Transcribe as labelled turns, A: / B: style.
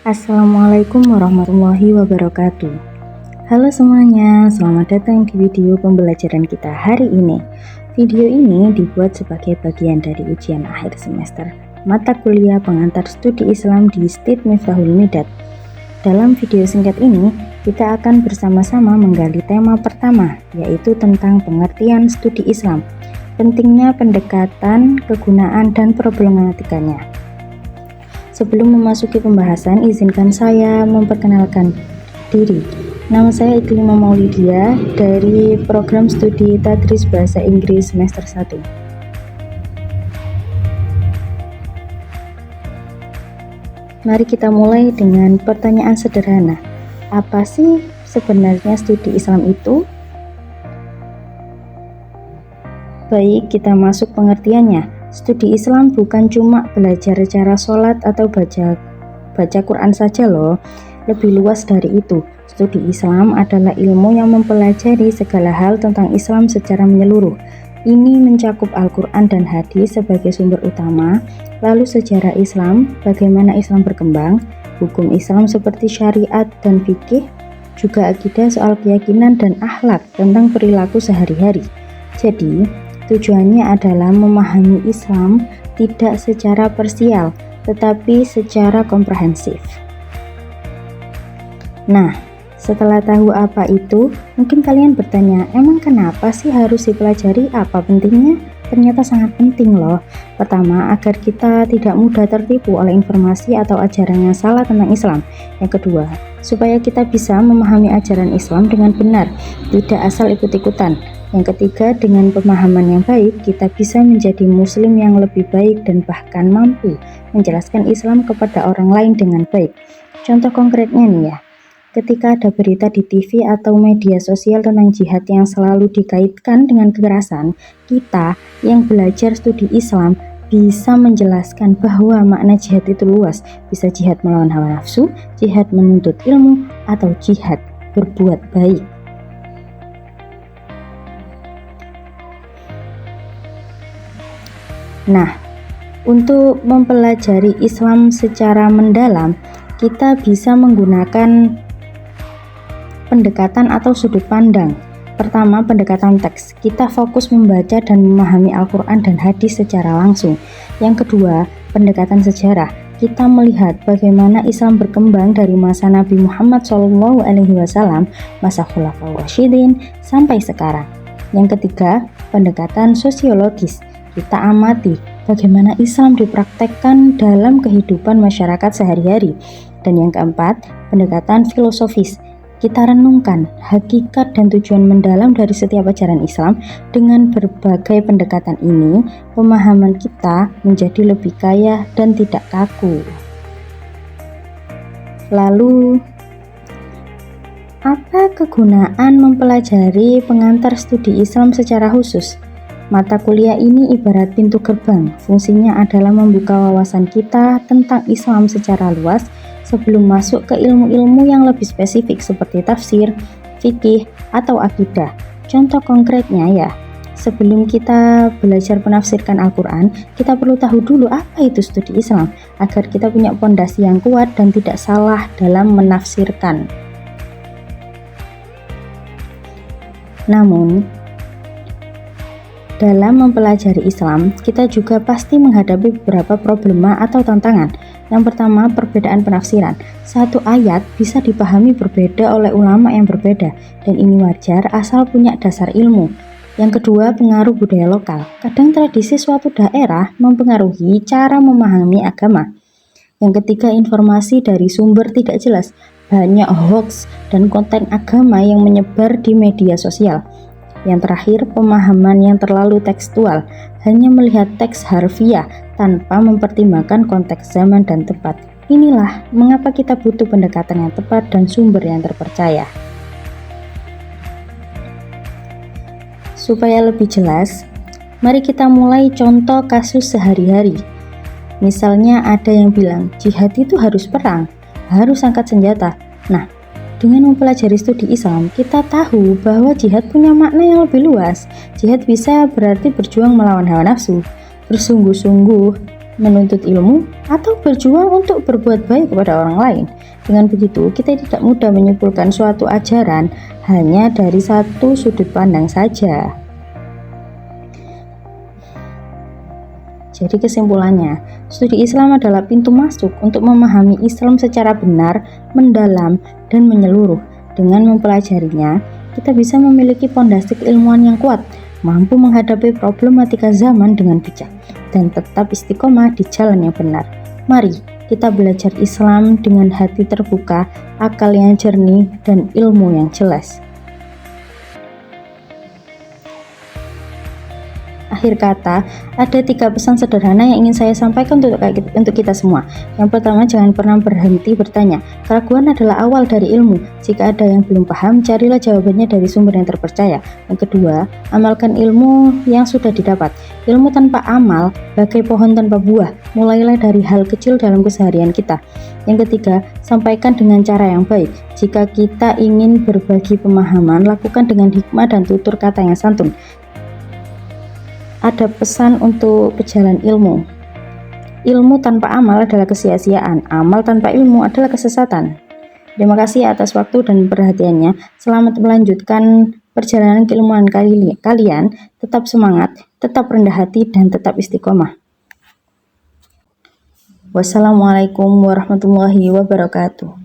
A: Assalamualaikum warahmatullahi wabarakatuh. Halo semuanya, selamat datang di video pembelajaran kita hari ini. Video ini dibuat sebagai bagian dari ujian akhir semester mata kuliah pengantar studi Islam di STID Miftahul Midad. Dalam video singkat ini, kita akan bersama-sama menggali tema pertama, yaitu tentang pengertian studi Islam, pentingnya pendekatan, kegunaan, dan problematikanya. Sebelum memasuki pembahasan, izinkan saya memperkenalkan diri. Nama saya Iklimah Maulidia dari program studi Tadris Bahasa Inggris semester 1. Mari kita mulai dengan pertanyaan sederhana. Apa sih sebenarnya studi Islam itu? Baik, kita masuk pengertiannya. Studi Islam bukan cuma belajar cara sholat atau baca Quran saja loh. Lebih luas dari itu, studi Islam adalah ilmu yang mempelajari segala hal tentang Islam secara menyeluruh. Ini mencakup Al-Quran dan hadis sebagai sumber utama, lalu sejarah Islam, bagaimana Islam berkembang, hukum Islam seperti syariat dan fikih, juga akidah soal keyakinan dan akhlak tentang perilaku sehari-hari. Jadi, tujuannya adalah memahami Islam tidak secara parsial, tetapi secara komprehensif. Nah, setelah tahu apa itu, mungkin kalian bertanya, emang kenapa sih harus dipelajari? Apa pentingnya? Ternyata sangat penting loh. Pertama, agar kita tidak mudah tertipu oleh informasi atau ajaran yang salah tentang Islam. Yang kedua, supaya kita bisa memahami ajaran Islam dengan benar, tidak asal ikut-ikutan. Yang ketiga, dengan pemahaman yang baik, kita bisa menjadi muslim yang lebih baik dan bahkan mampu menjelaskan Islam kepada orang lain dengan baik. Contoh konkretnya nih ya, ketika ada berita di TV atau media sosial tentang jihad yang selalu dikaitkan dengan kekerasan, kita yang belajar studi Islam bisa menjelaskan bahwa makna jihad itu luas, bisa jihad melawan hawa nafsu, jihad menuntut ilmu, atau jihad berbuat baik. Nah, untuk mempelajari Islam secara mendalam, kita bisa menggunakan pendekatan atau sudut pandang. Pertama, pendekatan teks. Kita fokus membaca dan memahami Al-Quran dan hadis secara langsung. Yang kedua, pendekatan sejarah. Kita melihat bagaimana Islam berkembang dari masa Nabi Muhammad SAW, masa Khulafaur Rasyidin, sampai sekarang. Yang ketiga, pendekatan sosiologis. Kita amati bagaimana Islam dipraktekkan dalam kehidupan masyarakat sehari-hari. Dan yang keempat, pendekatan filosofis. Kita renungkan hakikat dan tujuan mendalam dari setiap ajaran Islam. Dengan berbagai pendekatan ini, pemahaman kita menjadi lebih kaya dan tidak kaku. Lalu, apa kegunaan mempelajari pengantar studi Islam secara khusus? Mata kuliah ini ibarat pintu gerbang, fungsinya adalah membuka wawasan kita tentang Islam secara luas sebelum masuk ke ilmu-ilmu yang lebih spesifik seperti tafsir, fikih, atau akidah. Contoh konkretnya ya, sebelum kita belajar menafsirkan Al-Quran, kita perlu tahu dulu apa itu studi Islam, agar kita punya fondasi yang kuat dan tidak salah dalam menafsirkan. Namun, dalam mempelajari Islam, kita juga pasti menghadapi beberapa problema atau tantangan. Yang pertama, perbedaan penafsiran. Satu ayat bisa dipahami berbeda oleh ulama yang berbeda, dan ini wajar asal punya dasar ilmu. Yang kedua, pengaruh budaya lokal. Kadang tradisi suatu daerah mempengaruhi cara memahami agama. Yang ketiga, informasi dari sumber tidak jelas. Banyak hoax dan konten agama yang menyebar di media sosial. Yang terakhir, pemahaman yang terlalu tekstual, hanya melihat teks harfiah tanpa mempertimbangkan konteks zaman dan tempat. Inilah mengapa kita butuh pendekatan yang tepat dan sumber yang terpercaya. Supaya lebih jelas, mari kita mulai contoh kasus sehari-hari. Misalnya ada yang bilang, jihad itu harus perang, harus angkat senjata. Nah, dengan mempelajari studi Islam, kita tahu bahwa jihad punya makna yang lebih luas. Jihad bisa berarti berjuang melawan hawa nafsu, bersungguh-sungguh menuntut ilmu, atau berjuang untuk berbuat baik kepada orang lain. Dengan begitu, kita tidak mudah menyimpulkan suatu ajaran hanya dari satu sudut pandang saja. Jadi kesimpulannya, studi Islam adalah pintu masuk untuk memahami Islam secara benar, mendalam, dan menyeluruh. Dengan mempelajarinya, kita bisa memiliki pondasi keilmuan yang kuat, mampu menghadapi problematika zaman dengan bijak, dan tetap istiqomah di jalan yang benar. Mari kita belajar Islam dengan hati terbuka, akal yang jernih, dan ilmu yang jelas. Akhir kata, ada 3 pesan sederhana yang ingin saya sampaikan untuk kita semua. Yang pertama, jangan pernah berhenti bertanya. Keraguan adalah awal dari ilmu. Jika ada yang belum paham, carilah jawabannya dari sumber yang terpercaya. Yang kedua, amalkan ilmu yang sudah didapat. Ilmu tanpa amal bagai pohon tanpa buah. Mulailah dari hal kecil dalam keseharian kita. Yang ketiga, sampaikan dengan cara yang baik. Jika kita ingin berbagi pemahaman, lakukan dengan hikmah dan tutur kata yang santun. Ada pesan untuk pejalan ilmu. Ilmu tanpa amal adalah kesia-siaan. Amal tanpa ilmu adalah kesesatan. Terima kasih atas waktu dan perhatiannya. Selamat melanjutkan perjalanan keilmuan kalian. Tetap semangat, tetap rendah hati, dan tetap istiqomah. Wassalamualaikum warahmatullahi wabarakatuh.